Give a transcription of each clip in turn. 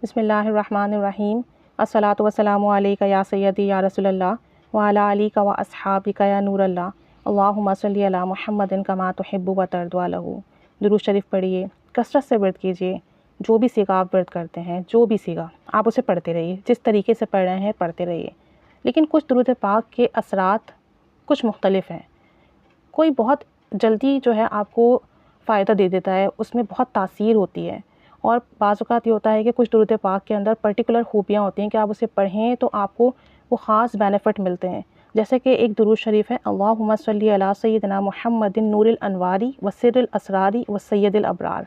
بسم اللہ الرحمن الرحیم الصلاۃ والسلام علیک یا سیدی یا رسول اللہ وعلی آلک و اصحابک یا نور اللہ اللہم صلی علی محمد کما تحب و ترضی لہ۔ درود شریف پڑھیے، کثرت سے ورد کیجیے۔ جو بھی سیگا آپ ورد کرتے ہیں، جو بھی سیگا آپ اسے پڑھتے رہیے، جس طریقے سے پڑھ رہے ہیں پڑھتے رہیے۔ لیکن کچھ درود پاک کے اثرات کچھ مختلف ہیں۔ کوئی بہت جلدی جو ہے آپ کو فائدہ دے دیتا ہے، اس میں بہت تاثیر ہوتی ہے، اور بعض اوقات یہ ہوتا ہے کہ کچھ درود پاک کے اندر پرٹیکولر خوبیاں ہوتی ہیں کہ آپ اسے پڑھیں تو آپ کو وہ خاص بینیفٹ ملتے ہیں۔ جیسے کہ ایک درود شریف ہے، اللہم صلی علی سیدنا محمد نور الانواری و سر الاسراری و سید الابرار،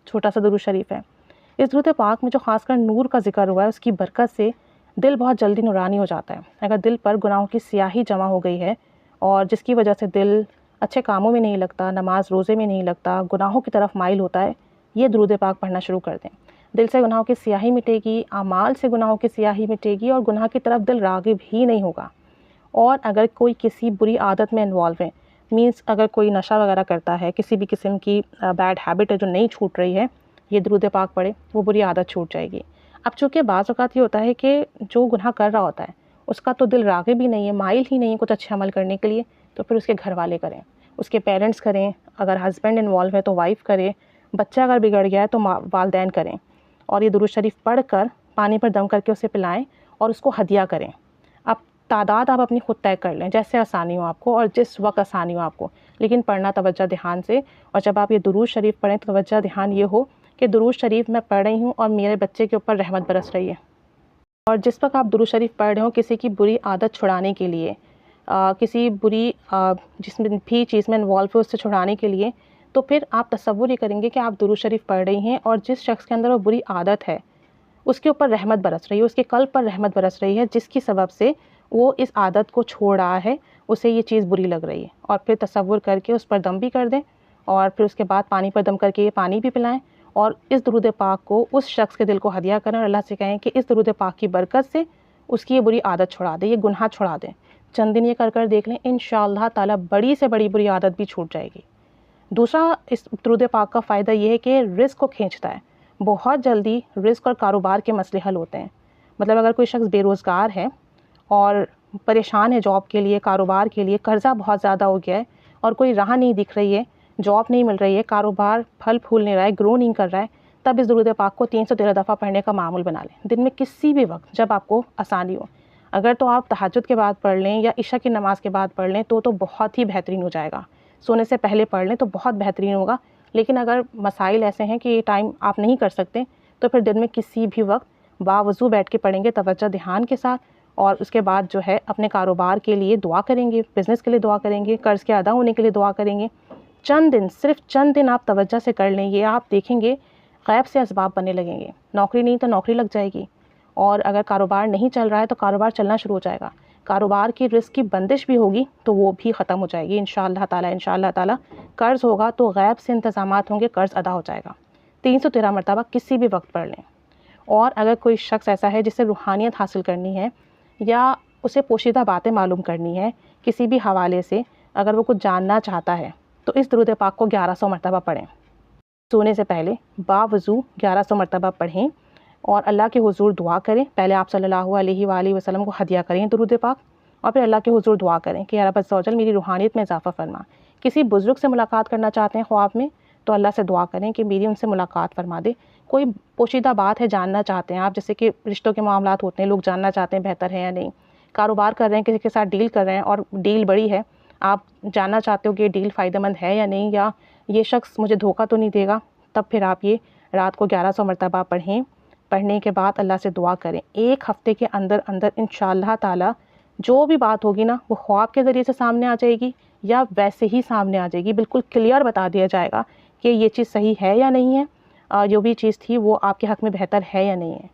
چھوٹا سا درود شریف ہے۔ اس درود پاک میں جو خاص کر نور کا ذکر ہوا ہے، اس کی برکت سے دل بہت جلدی نورانی ہو جاتا ہے۔ اگر دل پر گناہوں کی سیاہی جمع ہو گئی ہے اور جس کی وجہ سے دل اچھے کاموں میں نہیں لگتا، نماز روزے میں نہیں لگتا، گناہوں کی طرف مائل ہوتا ہے، یہ درود پاک پڑھنا شروع کر دیں۔ دل سے گناہوں کی سیاہی مٹے گی، اعمال سے گناہوں کی سیاہی مٹے گی، اور گناہ کی طرف دل راغب ہی نہیں ہوگا۔ اور اگر کوئی کسی بری عادت میں انوالو ہے، مینس اگر کوئی نشہ وغیرہ کرتا ہے، کسی بھی قسم کی بیڈ ہیبٹ ہے جو نہیں چھوٹ رہی ہے، یہ درود پاک پڑھے، وہ بری عادت چھوٹ جائے گی۔ اب چونکہ بعض اوقات یہ ہوتا ہے کہ جو گناہ کر رہا ہوتا ہے اس کا تو دل راغب ہی نہیں ہے، مائل ہی نہیں ہے کچھ اچھے عمل کرنے کے لیے، تو پھر اس کے گھر والے کریں، اس کے پیرنٹس کریں، اگر ہسبینڈ انوالو ہے تو وائف کرے، بچہ اگر بگڑ گیا ہے تو والدین کریں، اور یہ درود شریف پڑھ کر پانی پر دم کر کے اسے پلائیں اور اس کو ہدیہ کریں۔ اب تعداد آپ اپنی خود طے کر لیں، جیسے آسانی ہو آپ کو اور جس وقت آسانی ہو آپ کو، لیکن پڑھنا توجہ دھیان سے۔ اور جب آپ یہ درود شریف پڑھیں تو توجہ دھیان یہ ہو کہ درود شریف میں پڑھ رہی ہوں اور میرے بچے کے اوپر رحمت برس رہی ہے۔ اور جس وقت آپ درود شریف پڑھ رہے ہوں کسی کی بری عادت چھڑانے کے لیے، کسی بری جس میں بھی چیز میں انوالو ہے اس سے چھڑانے کے لیے، تو پھر آپ تصور یہ کریں گے کہ آپ درود شریف پڑھ رہی ہیں اور جس شخص کے اندر وہ بری عادت ہے اس کے اوپر رحمت برس رہی ہے، اس کے قلب پر رحمت برس رہی ہے، جس کی سبب سے وہ اس عادت کو چھوڑ رہا ہے، اسے یہ چیز بری لگ رہی ہے۔ اور پھر تصور کر کے اس پر دم بھی کر دیں، اور پھر اس کے بعد پانی پر دم کر کے یہ پانی بھی پلائیں، اور اس درود پاک کو اس شخص کے دل کو ہدیہ کریں، اور اللہ سے کہیں کہ اس درود پاک کی برکت سے اس کی یہ بری عادت چھڑا دے، یہ گناہ چھڑا دیں۔ چند دن یہ کر کر دیکھ لیں، انشاءاللہ تعالی بڑی سے بڑی بری عادت بھی چھوٹ جائے گی۔ دوسرا اس درود پاک کا فائدہ یہ ہے کہ رزق کو کھینچتا ہے، بہت جلدی رزق اور کاروبار کے مسئلے حل ہوتے ہیں۔ مطلب اگر کوئی شخص بے روزگار ہے اور پریشان ہے جاب کے لیے، کاروبار کے لیے، قرضہ بہت زیادہ ہو گیا ہے اور کوئی راہ نہیں دکھ رہی ہے، جاب نہیں مل رہی ہے، کاروبار پھل پھول نہیں رہا ہے، گرو نہیں کر رہا ہے، تب اس درود پاک کو 313 دفعہ پڑھنے کا معمول بنا لیں، دن میں کسی بھی وقت جب آپ کو آسانی ہو۔ اگر تو آپ تہجد کے بعد پڑھ لیں یا عشاء کی نماز کے بعد پڑھ لیں تو بہت ہی بہترین ہو جائے گا، سونے سے پہلے پڑھ لیں تو بہت بہترین ہوگا۔ لیکن اگر مسائل ایسے ہیں کہ یہ ٹائم آپ نہیں کر سکتے تو پھر دن میں کسی بھی وقت باوضو بیٹھ کے پڑھیں گے توجہ دھیان کے ساتھ، اور اس کے بعد جو ہے اپنے کاروبار کے لیے دعا کریں گے، بزنس کے لیے دعا کریں گے، قرض کے ادا ہونے کے لیے دعا کریں گے۔ چند دن، صرف چند دن آپ توجہ سے کر لیں، یہ آپ دیکھیں گے غیب سے اسباب بننے لگیں گے، نوکری نہیں تو نوکری لگ جائے گی، اور اگر کاروبار نہیں چل رہا ہے تو کاروبار چلنا شروع ہو جائے گا، کاروبار کی رزق کی بندش بھی ہوگی تو وہ بھی ختم ہو جائے گی انشاءاللہ تعالی۔ انشاءاللہ تعالی قرض ہوگا تو غیب سے انتظامات ہوں گے، قرض ادا ہو جائے گا۔ 313 مرتبہ کسی بھی وقت پڑھ لیں۔ اور اگر کوئی شخص ایسا ہے جسے روحانیت حاصل کرنی ہے یا اسے پوشیدہ باتیں معلوم کرنی ہے کسی بھی حوالے سے، اگر وہ کچھ جاننا چاہتا ہے تو اس درود پاک کو 1100 مرتبہ پڑھیں، سونے سے پہلے باوضو 1100 مرتبہ پڑھیں، اور اللہ کے حضور دعا کریں۔ پہلے آپ صلی اللہ علیہ وآلہ وسلم کو ہدیہ کریں درود پاک، اور پھر اللہ کے حضور دعا کریں کہ یا رب عز و جل میری روحانیت میں اضافہ فرما۔ کسی بزرگ سے ملاقات کرنا چاہتے ہیں خواب میں تو اللہ سے دعا کریں کہ میری ان سے ملاقات فرما دے۔ کوئی پوشیدہ بات ہے جاننا چاہتے ہیں آپ، جیسے کہ رشتوں کے معاملات ہوتے ہیں، لوگ جاننا چاہتے ہیں بہتر ہے یا نہیں، کاروبار کر رہے ہیں، کسی کے ساتھ ڈیل کر رہے ہیں اور ڈیل بڑی ہے، آپ جاننا چاہتے ہو کہ یہ ڈیل فائدہ مند ہے یا نہیں، یا یہ شخص مجھے دھوکہ تو نہیں دے گا، تب پھر آپ یہ رات کو 1100 مرتبہ پڑھیں۔ پڑھنے کے بعد اللہ سے دعا کریں، ایک ہفتے کے اندر اندر انشاءاللہ تعالی جو بھی بات ہوگی نا وہ خواب کے ذریعے سے سامنے آ جائے گی یا ویسے ہی سامنے آ جائے گی، بالکل کلیئر بتا دیا جائے گا کہ یہ چیز صحیح ہے یا نہیں ہے، جو بھی چیز تھی وہ آپ کے حق میں بہتر ہے یا نہیں ہے۔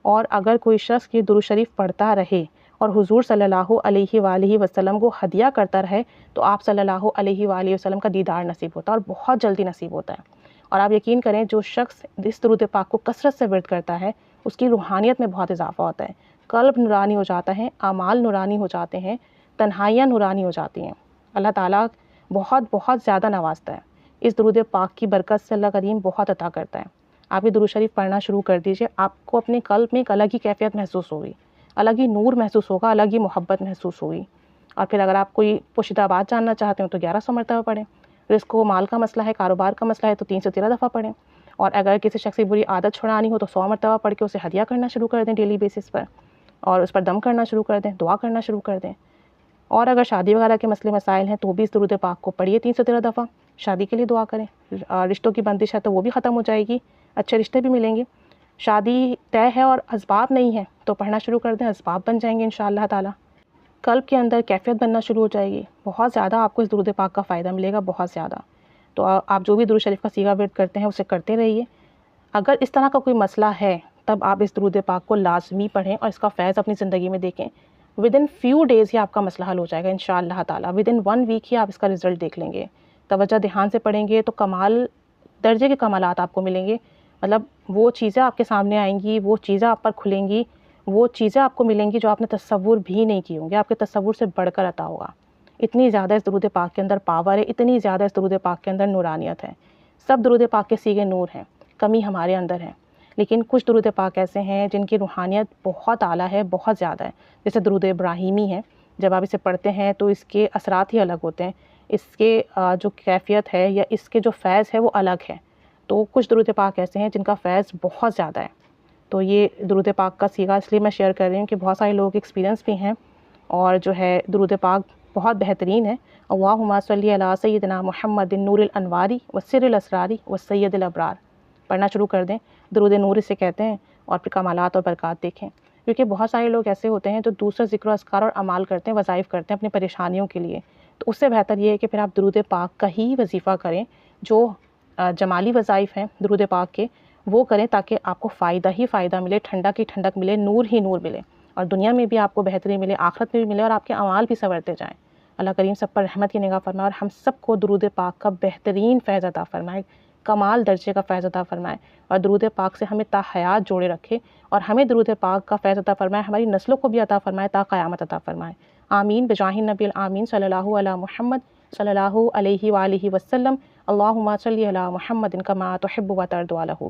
اور اگر کوئی شخص یہ درود شریف پڑھتا رہے اور حضور صلی اللہ علیہ وآلہ وسلم کو ہدیہ کرتا رہے تو آپ صلی اللہ علیہ وآلہ وسلم کا دیدار نصیب ہوتا ہے، اور بہت جلدی نصیب ہوتا ہے۔ اور آپ یقین کریں جو شخص اس درود پاک کو کثرت سے ورد کرتا ہے اس کی روحانیت میں بہت اضافہ ہوتا ہے، قلب نورانی ہو جاتا ہے، اعمال نورانی ہو جاتے ہیں، تنہائیاں نورانی ہو جاتی ہیں، اللہ تعالیٰ بہت بہت زیادہ نوازتا ہے۔ اس درود پاک کی برکت سے اللہ کریم بہت عطا کرتا ہے۔ آپ یہ درود شریف پڑھنا شروع کر دیجئے، آپ کو اپنے قلب میں ایک الگ ہی کیفیت محسوس ہوگی، الگ ہی نور محسوس ہوگا، الگ ہی محبت محسوس ہوگی۔ اور پھر اگر آپ کوئی پوشیدہ بات جاننا چاہتے ہوں تو 1100 مرتبہ پڑھیں، رزق و مال کا مسئلہ ہے، کاروبار کا مسئلہ ہے تو 313 دفعہ پڑھیں، اور اگر کسی شخص کی بری عادت چھڑانی ہو تو 100 مرتبہ پڑھ کے اسے ہدیہ کرنا شروع کر دیں ڈیلی بیسس پر، اور اس پر دم کرنا شروع کر دیں، دعا کرنا شروع کر دیں۔ اور اگر شادی وغیرہ کے مسئلے مسائل ہیں تو بھی اس درود پاک کو پڑھیے 313 دفعہ، شادی کے لیے دعا کریں، رشتوں کی بندش ہے تو وہ بھی ختم ہو جائے گی، اچھے رشتے بھی ملیں گے۔ شادی طے ہے اور اسباب نہیں ہیں تو پڑھنا شروع کر دیں، اسباب بن جائیں گے انشاءاللہ تعالی، قلب کے اندر کیفیت بننا شروع ہو جائے گی، بہت زیادہ آپ کو اس درود پاک کا فائدہ ملے گا، بہت زیادہ۔ تو آپ جو بھی درود شریف کا صیغہ ورد کرتے ہیں اسے کرتے رہیے۔ اگر اس طرح کا کوئی مسئلہ ہے تب آپ اس درود پاک کو لازمی پڑھیں اور اس کا فیض اپنی زندگی میں دیکھیں۔ ودن فیو ڈیز ہی آپ کا مسئلہ حل ہو جائے گا انشاءاللہ تعالی، ودن 1 ویک ہی آپ اس کا رزلٹ دیکھ لیں گے۔ توجہ دھیان سے پڑھیں گے تو کمال درجے کے کمالات آپ کو ملیں گے، مطلب وہ چیزیں آپ کے سامنے آئیں گی، وہ چیزیں آپ پر کھلیں گی، وہ چیزیں آپ کو ملیں گی جو آپ نے تصور بھی نہیں کی ہوں گی، آپ کے تصور سے بڑھ کر عطا ہوگا۔ اتنی زیادہ اس درود پاک کے اندر پاور ہے، اتنی زیادہ اس درود پاک کے اندر نورانیت ہے۔ سب درود پاک کے صیغے نور ہیں، کمی ہمارے اندر ہے، لیکن کچھ درود پاک ایسے ہیں جن کی روحانیت بہت اعلیٰ ہے، بہت زیادہ ہے، جیسے درود ابراہیمی ہے۔ جب آپ اسے پڑھتے ہیں تو اس کے اثرات ہی الگ ہوتے ہیں، اس کے جو کیفیت ہے یا اس کے جو فیض ہے وہ الگ ہے۔ تو کچھ درود پاک ایسے ہیں جن کا فیض بہت زیادہ ہے۔ تو یہ درود پاک کا صیغہ اس لیے میں شیئر کر رہی ہوں کہ بہت سارے لوگ ایکسپیرینس بھی ہیں، اور جو ہے درود پاک بہت بہترین ہے۔ اللہم صلی علی سیدنا محمد نور الانواری والسر الاسراری والسید الابرار پڑھنا شروع کر دیں، درود نور اسے کہتے ہیں، اور پھر کمالات اور برکات دیکھیں۔ کیونکہ بہت سارے لوگ ایسے ہوتے ہیں جو دوسرا ذکر و اذکار اور اعمال کرتے ہیں، وظائف کرتے ہیں اپنی پریشانیوں کے لیے، تو اس سے بہتر یہ ہے کہ پھر آپ درود پاک کا ہی وظیفہ کریں، جو جمالی وظائف ہیں درود پاک کے وہ کریں، تاکہ آپ کو فائدہ ہی فائدہ ملے، ٹھنڈک ہی ٹھنڈک ملے، نور ہی نور ملے، اور دنیا میں بھی آپ کو بہتری ملے، آخرت میں بھی ملے، اور آپ کے اعمال بھی سنورتے جائیں۔ اللہ کریم سب پر رحمت کی نگاہ فرمائے اور ہم سب کو درود پاک کا بہترین فیض عطا فرمائے، کمال درجے کا فیض عطا فرمائے، اور درود پاک سے ہمیں تا حیات جوڑے رکھے، اور ہمیں درود پاک کا فیض عطا فرمائے، ہماری نسلوں کو بھی عطا فرمائے، تا قیامت عطا فرمائے۔ آمین بجاہ النبی الآمین صلی اللہ علی محمد صلی اللہ علیہ وآلہ وسلم۔ اللہم صلی علی محمد کما تحب و ترضی عنہ۔